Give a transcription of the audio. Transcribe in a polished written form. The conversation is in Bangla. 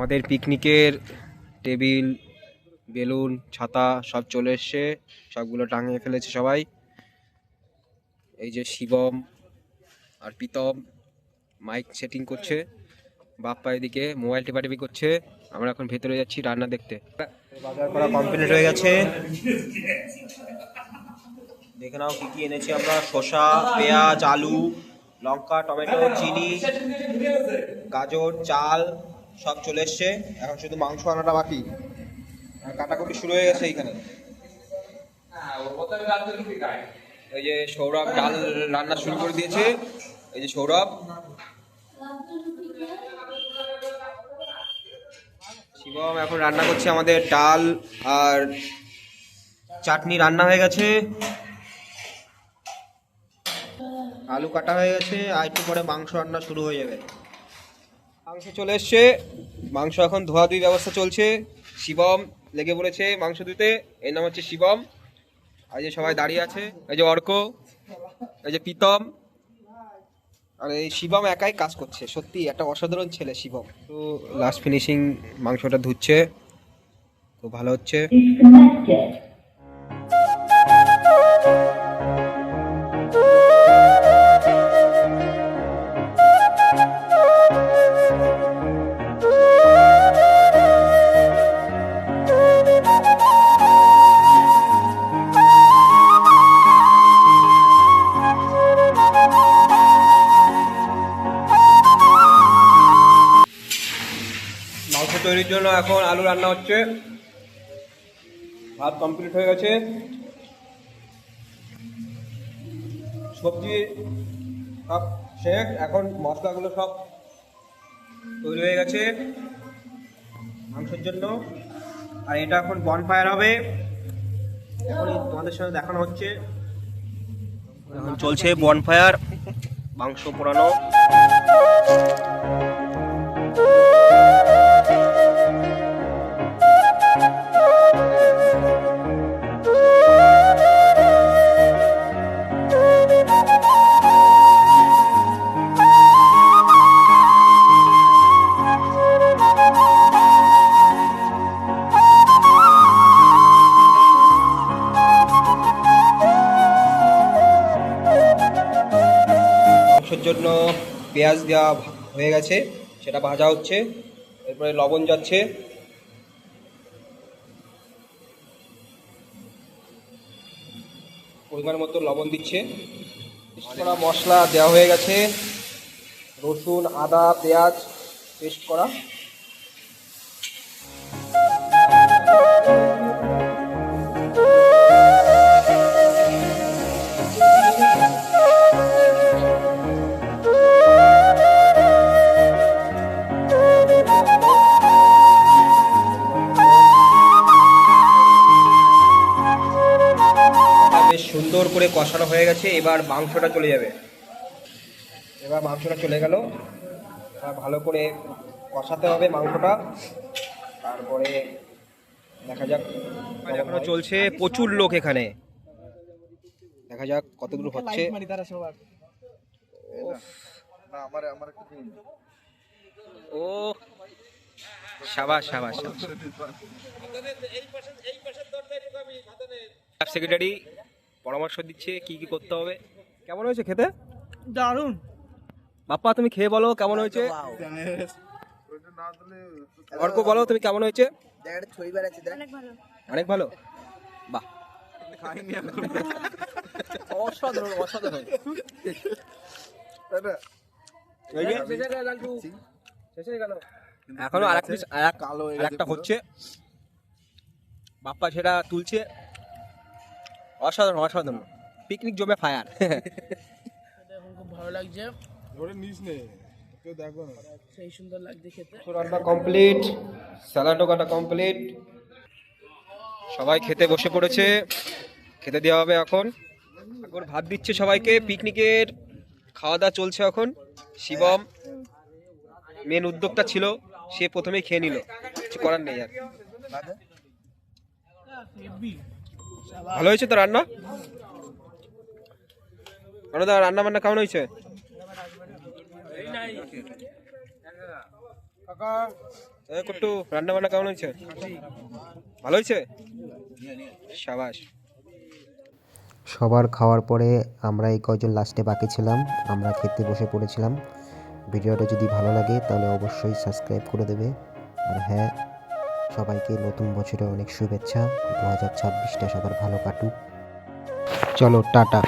আমাদের পিকনিকের টেবিল, বেলুন, ছাতা সব চলে এসছে, সবগুলো টাঙিয়ে ফেলেছে সবাই। এই যে শিবম আর প্রীতম মাইক সেটিং করছে, বাপ্পা এদিকে মোবাইল টেপাটেপি করছে। আমরা এখন ভেতরে যাচ্ছি রান্না দেখতে। বাজার করা কমপ্লিট হয়ে গেছে, দেখে নাও কি কি এনেছি আমরা। শসা, পেঁয়াজ, আলু, লঙ্কা, টমেটো, চিনি, গাজর, চাল সব চলে এসছে। এখন শুধু মাংস আনাটা বাকি, কাটাকুটি শুরু হয়ে গেছে এইখানে। এই যে সৌরভ ডাল রান্না শুরু করে দিয়েছে, এই যে সৌরভ। শিবম এখন রান্না করছে আমাদের ডাল আর চাটনি রান্না হয়ে গেছে, আলু কাটা হয়ে গেছে, আর একটু পরে মাংস রান্না শুরু হয়ে যাবে। মাংস চলে এসছে, মাংস এখন ধোয়াধুয়ি ব্যবস্থা চলছে। শিবম লেগে পড়েছে মাংস ধুতে, এর নাম হচ্ছে শিবম। আর যে সবাই দাঁড়িয়ে আছে, এই যে অর্ক, এই যে প্রীতম, আর এই শিবম একাই কাজ করছে। সত্যি একটা অসাধারণ ছেলে শিবম। তো লাস্ট ফিনিশিং মাংসটা ধুচ্ছে, খুব ভালো হচ্ছে। মাংস তৈরির জন্য এখন আলু রান্না হচ্ছে, ভাত কমপ্লিট হয়ে গেছে, সবজি সব শেষ। এখন মশলাগুলো সব তৈরি হয়ে গেছে মাংসের জন্য। আর এটা এখন বনফায়ার হবে, এখন তোমাদের সাথে দেখানো হচ্ছে। এখন চলছে বনফায়ার, মাংস পোড়ানো। মাংসের জন্য পেঁয়াজ দেওয়া হয়ে গেছে, সেটা ভাজা হচ্ছে। এরপরে লবণ যাচ্ছে, পরিমাণ মতো লবণ দিচ্ছে। পেস্ট করা মশলা দেওয়া হয়ে গেছে, রসুন, আদা, পেঁয়াজ পেস্ট করা। সুন্দর করে কষানো হয়ে গেছে, এবার মাংসটা চলে যাবে। এবার মাংসটা চলে গেল, ভালো করে কষাতে হবে মাংসটা, তারপরে দেখা যাক। এখনো চলছে, প্রচুর লোক এখানে, দেখা যাক কতদূর হচ্ছে। ও সাবাস সাবাস। সেক্রেটারি পরামর্শ দিচ্ছে কি কি করতে হবে। কেমন হয়েছে খেতে? দারুন। বাপ্পা তুমি খেয়ে বলো কেমন হয়েছে। অর্ক বলো তুমি কেমন হয়েছে? অনেক ভালো। বাহ, অসাধারণ অসাধারণ। এখনো আরেকটা হচ্ছে, বাপ্পা সেটা তুলছে। অসাধারণ অসাধারণ, পিকনিক জমে ফায়ার। খুব ভালো লাগছে, সেই সুন্দর লাগছে খেতে। রান্না কমপ্লিট, স্যালাডও কাটা কমপ্লিট, সবাই খেতে বসে পড়েছে। খেতে দেওয়া হবে এখন। এখন ভাত দিচ্ছে সবাইকে। পিকনিকের খাওয়া দাওয়া চলছে এখন। শিবম মেন উদ্যোগটা ছিল, সে প্রথমেই খেয়ে নিল, কিছু করার নেই আর। ভালো হয়েছে তো রান্না? রান্না বান্না কেমন হয়েছে? কাকা কুট্টু রান্না বান্না কেমন হয়েছে? ভালো হয়েছে, সাবাস। সবার খাওয়ার পরে আমরা এই কয়জন লাস্টে বাকি ছিলাম, আমরা খেতে বসে পড়েছিলাম। ভিডিওটা যদি ভালো লাগে তাহলে অবশ্যই সাবস্ক্রাইব করে দেবে। আর হ্যাঁ, সবাইকে নতুন বছরে অনেক শুভেচ্ছা। 2026টা সবার ভালো কাটুক। চলো টাটা।